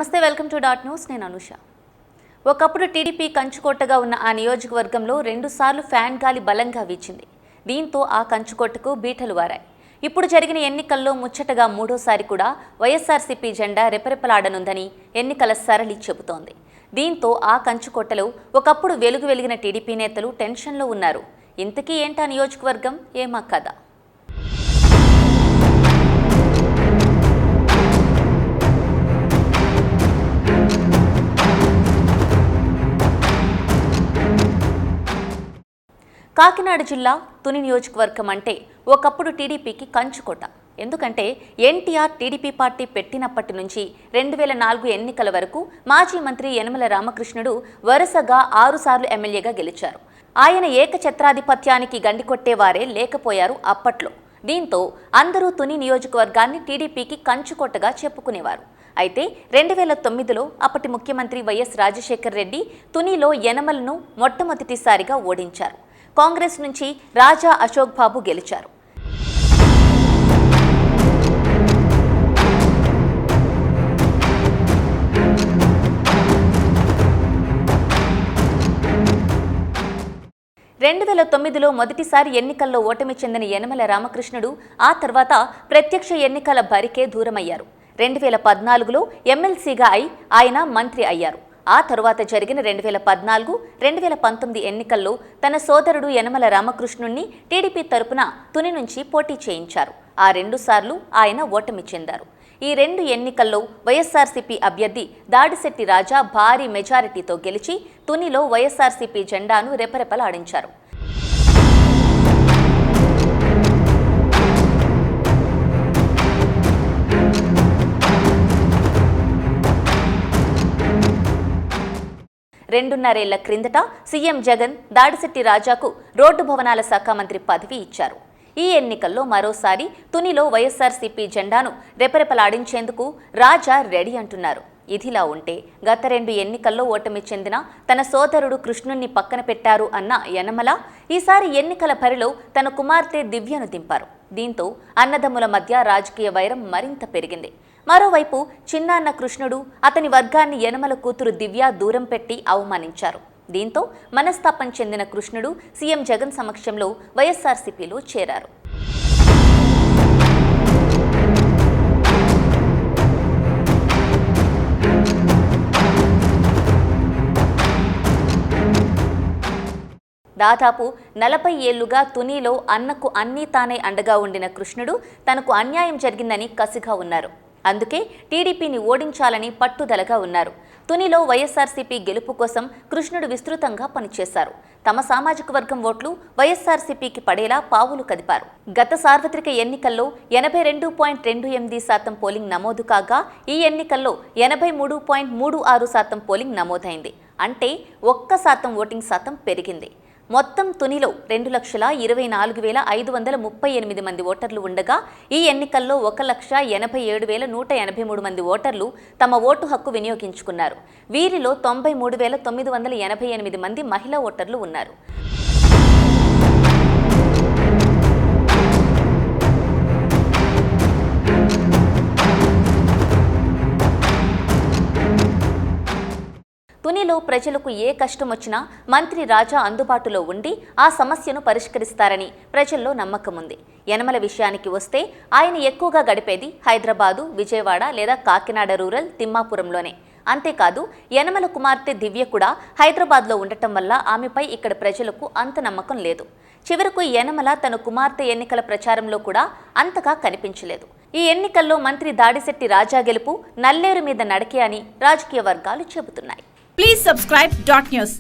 నమస్తే, welcome to dot news. నేను అనుష. ఒకప్పుడు టీడీపీ కంచుకోటగా ఉన్న ఆ నియోజకవర్గంలో 2 సార్లు ఫ్యాన్ గాలి బలంగా వీచింది. దీంతో ఆ కంచుకోటకు బీటలు వారాయి. ఇప్పుడు జరిగిన ఎన్నికల్లో ముచ్చటగా మూడోసారి కూడా వైఎస్ఆర్సీపీ జెండా రెపరెపలాడనుందని ఎన్నికల సరళి చెబుతోంది. దీంతో ఆ కంచుకోటలో ఒకప్పుడు వెలిగిన టీడీపీ నేతలు టెన్షన్లో ఉన్నారు. ఇంతకీ ఏంటా నియోజకవర్గం, ఏమా కథ? కాకినాడ జిల్లా తుని నియోజకవర్గం అంటే ఒకప్పుడు టీడీపీకి కంచుకోట. ఎందుకంటే ఎన్టీఆర్ టీడీపీ పార్టీ పెట్టినప్పటి నుంచి 2004 ఎన్నికల వరకు మాజీ మంత్రి యనమల రామకృష్ణుడు వరుసగా 6 సార్లు ఎమ్మెల్యేగా గెలిచారు. ఆయన ఏకఛత్రాధిపత్యానికి గండికొట్టేవారే లేకపోయారు అప్పట్లో. దీంతో అందరూ తుని నియోజకవర్గాన్ని టీడీపీకి కంచుకోటగా చెప్పుకునేవారు. అయితే 2009లో అప్పటి ముఖ్యమంత్రి వైఎస్ రాజశేఖర్ రెడ్డి తునిలో యనమలను మొట్టమొదటిసారిగా ఓడించారు. కాంగ్రెస్ నుంచి రాజా అశోక్ బాబు గెలిచారు. మొదటిసారి ఎన్నికల్లో ఓటమి చెందిన యనమల రామకృష్ణుడు ఆ తర్వాత ప్రత్యక్ష ఎన్నికల బరికే దూరమయ్యారు. 2014లో ఎమ్మెల్సీగా ఆయన మంత్రి అయ్యారు. ఆ తరువాత జరిగిన 2014, 2019 ఎన్నికల్లో తన సోదరుడు యనమల రామకృష్ణుణ్ణి టీడీపీ తరపున తుని నుంచి పోటీ చేయించారు. ఆ 2 సార్లు ఆయన ఓటమి చెందారు. ఈ 2 ఎన్నికల్లో వైఎస్ఆర్సీపీ అభ్యర్థి దాడిశెట్టి రాజా భారీ మెజారిటీతో గెలిచి తునిలో వైఎస్ఆర్సీపీ జెండాను రెపరెపలాడించారు. రెండున్నరేళ్ల క్రిందట సీఎం జగన్ దాడిశెట్టి రాజాకు రోడ్డు భవనాల శాఖ మంత్రి పదవి ఇచ్చారు. ఈ ఎన్నికల్లో మరోసారి తునిలో వైఎస్ఆర్సీపీ జెండాను రెపరెపలాడించేందుకు రాజా రెడీ అంటున్నారు. ఇదిలా ఉంటే గత 2 ఎన్నికల్లో ఓటమి చెందిన తన సోదరుడు కృష్ణుణ్ణి పక్కన పెట్టారు అన్న యనమల ఈసారి ఎన్నికల బరిలో తన కుమార్తె దివ్యను దింపారు. దీంతో అన్నదమ్ముల మధ్య రాజకీయ వైరం మరింత పెరిగింది. మరోవైపు చిన్నాన్న కృష్ణుడు, అతని వర్గాన్ని యనమల కూతురు దివ్య దూరం పెట్టి అవమానించారు. దీంతో మనస్తాపం చెందిన కృష్ణుడు సీఎం జగన్ సమక్షంలో వైఎస్ఆర్సీపీలో చేరారు. దాదాపు 40 ఏళ్లుగా తునిలో అన్నకు అన్నీ తానే అండగా ఉండిన కృష్ణుడు తనకు అన్యాయం జరిగిందని కసిగా ఉన్నారు. అందుకే టీడీపీని ఓడించాలని పట్టుదలగా ఉన్నారు. తునిలో వైఎస్ఆర్సీపీ గెలుపు కోసం కృష్ణుడు విస్తృతంగా పనిచేశారు. తమ సామాజిక వర్గం ఓట్లు వైఎస్ఆర్సీపీకి పడేలా పావులు కదిపారు. గత సార్వత్రిక ఎన్నికల్లో 82.28% పోలింగ్ నమోదు కాగా ఈ ఎన్నికల్లో 83.36% పోలింగ్ నమోదైంది. అంటే 1% ఓటింగ్ శాతం పెరిగింది. మొత్తం తునిలో 2,24,538 మంది ఓటర్లు ఉండగా ఈ ఎన్నికల్లో 1,87,183 మంది ఓటర్లు తమ ఓటు హక్కు వినియోగించుకున్నారు. వీరిలో 93,988 మంది మహిళా ఓటర్లు ఉన్నారు. తునిలో ప్రజలకు ఏ కష్టం వచ్చినా మంత్రి రాజా అందుబాటులో ఉండి ఆ సమస్యను పరిష్కరిస్తారని ప్రజల్లో నమ్మకం ఉంది. యనమల విషయానికి వస్తే ఆయన ఎక్కువగా గడిపేది హైదరాబాదు, విజయవాడ లేదా కాకినాడ రూరల్, తిమ్మాపురంలోనే. అంతేకాదు యనమల కుమార్తె దివ్య కూడా హైదరాబాద్లో ఉండటం వల్ల ఆమెపై ఇక్కడ ప్రజలకు అంత నమ్మకం లేదు. చివరకు యనమల తన కుమార్తె ఎన్నికల ప్రచారంలో కూడా అంతగా కనిపించలేదు. ఈ ఎన్నికల్లో మంత్రి దాడిశెట్టి రాజా గెలుపు నల్లేరు మీద నడకే అని రాజకీయ వర్గాలు చెబుతున్నాయి. Please subscribe Dot News.